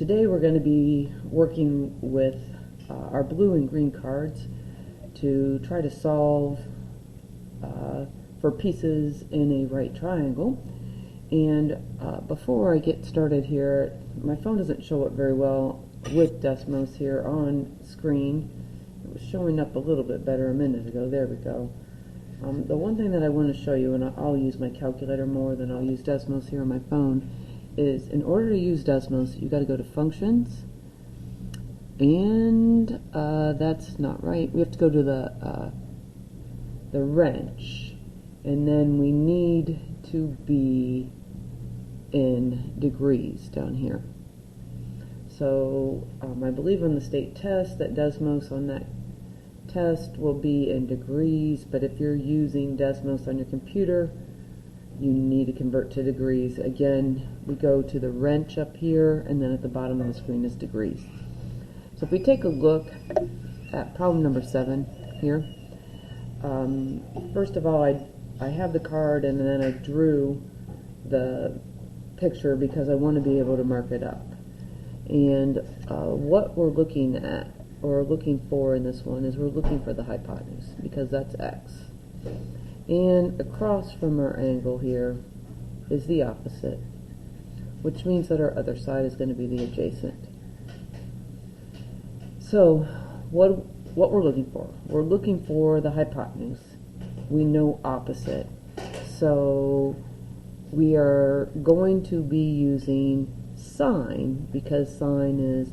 Today we're going to be working with our blue and green cards to try to solve for pieces in a right triangle. And before I get started here, my phone doesn't show up very well with Desmos here on screen. It was showing up a little bit better a minute ago. There we go. The one thing that I want to show you, and I'll use my calculator more than I'll use Desmos here on my phone, is in order to use Desmos, you got to go to Functions, and that's not right. We have to go to the wrench, and then we need to be in degrees down here. So I believe on the state test that Desmos on that test will be in degrees, but if you're using Desmos on your computer, you need to convert to degrees. Again, we go to the wrench up here, and then at the bottom of the screen is degrees. So if we take a look at problem number 7 here, first of all, I have the card, and then I drew the picture because I want to be able to mark it up. And what we're looking at, or looking for in this one, is we're looking for the hypotenuse, because that's x. And across from our angle here is the opposite, which means that our other side is going to be the adjacent. So what we're looking for? We're looking for the hypotenuse. We know opposite. So we are going to be using sine, because sine is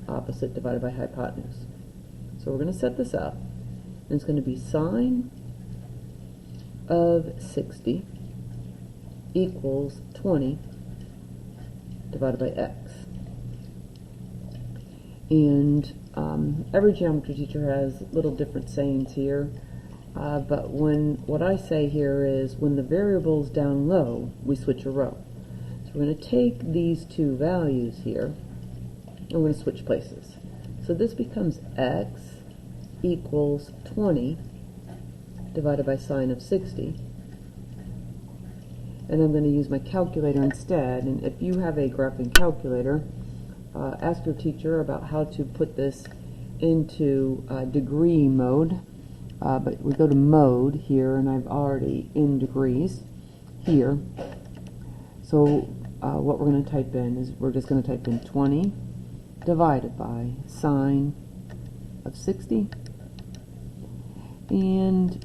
opposite divided by hypotenuse. So we're going to set this up, and it's going to be sine of 60 equals 20 divided by x. And every geometry teacher has little different sayings here, but what I say here is when the variable's down low, we switch a row. So we're going to take these two values here, and we're going to switch places. So this becomes x equals 20 divided by sine of 60. And I'm going to use my calculator instead. And if you have a graphing calculator, ask your teacher about how to put this into degree mode. But we go to mode here, and I've already in degrees here. So what we're going to type in is we're just going to type in 20 divided by sine of 60, and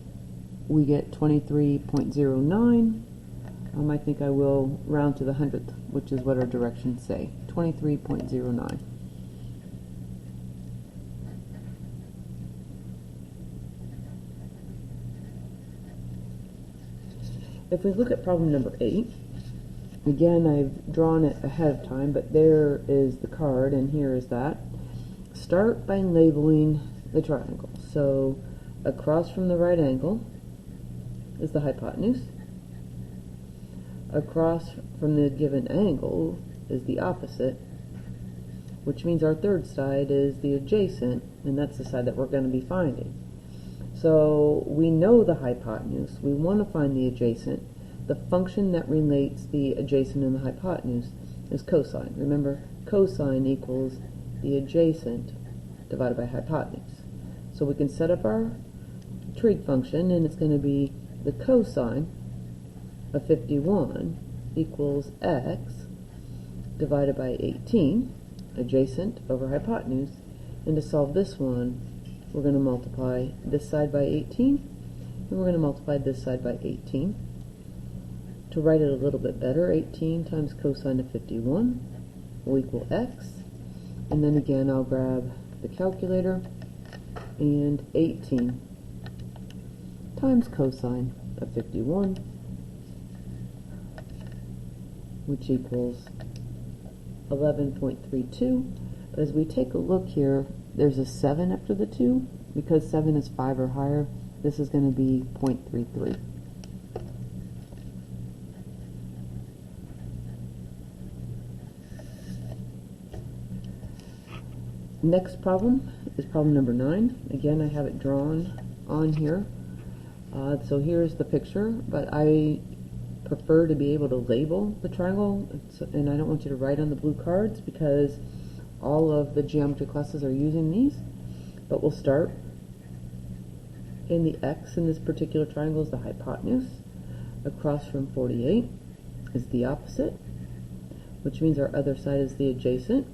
we get 23.09. I think I will round to the 100th, which is what our directions say, 23.09. If we look at problem number 8, again, I've drawn it ahead of time, but there is the card, and here is that. Start by labeling the triangle. So across from the right angle is the hypotenuse. Across from the given angle is the opposite, which means our third side is the adjacent, and that's the side that we're going to be finding. So we know the hypotenuse. We want to find the adjacent. The function that relates the adjacent and the hypotenuse is cosine. Remember, cosine equals the adjacent divided by hypotenuse. So we can set up our trig function, and it's going to be the cosine of 51 equals x divided by 18, adjacent over hypotenuse. And to solve this one, we're going to multiply this side by 18, and we're going to multiply this side by 18. To write it a little bit better, 18 times cosine of 51 will equal x. And then again, I'll grab the calculator, and 18 times cosine of 51, which equals 11.32. But as we take a look here, there's a 7 after the 2. Because 7 is 5 or higher, this is going to be 0.33. Next problem is problem number 9. Again, I have it drawn on here. So here's the picture, but I prefer to be able to label the triangle, and I don't want you to write on the blue cards because All of the geometry classes are using these, but we'll start in the x in this particular triangle is the hypotenuse. Across from 48 is the opposite, which means our other side is the adjacent.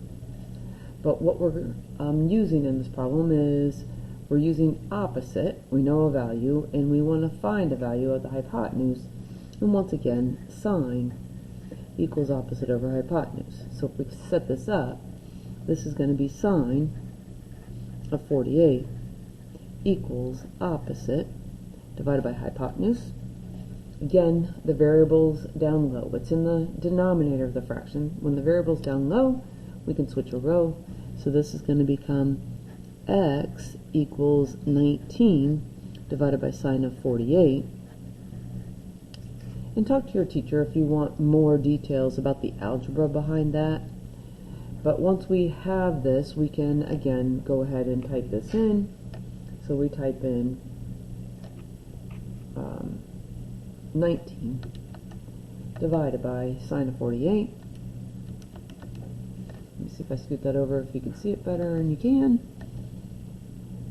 But what we're using in this problem is we're using opposite. We know a value, and we want to find a value of the hypotenuse. And once again, sine equals opposite over hypotenuse. So if we set this up, this is going to be sine of 48 equals opposite divided by hypotenuse. Again, the variable's down low. It's in the denominator of the fraction. When the variable's down low, we can switch a row. So this is going to become x equals 19 divided by sine of 48. And talk to your teacher if you want more details about the algebra behind that. But once we have this, we can again go ahead and type this in. So we type in 19 divided by sine of 48. Let me see if I scoot that over if you can see it better, and you can.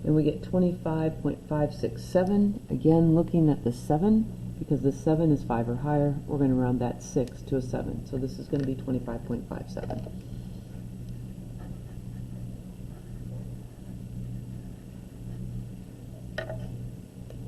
And we get 25.567. Again, looking at the 7, because the 7 is 5 or higher, we're going to round that 6 to a 7. So this is going to be 25.57.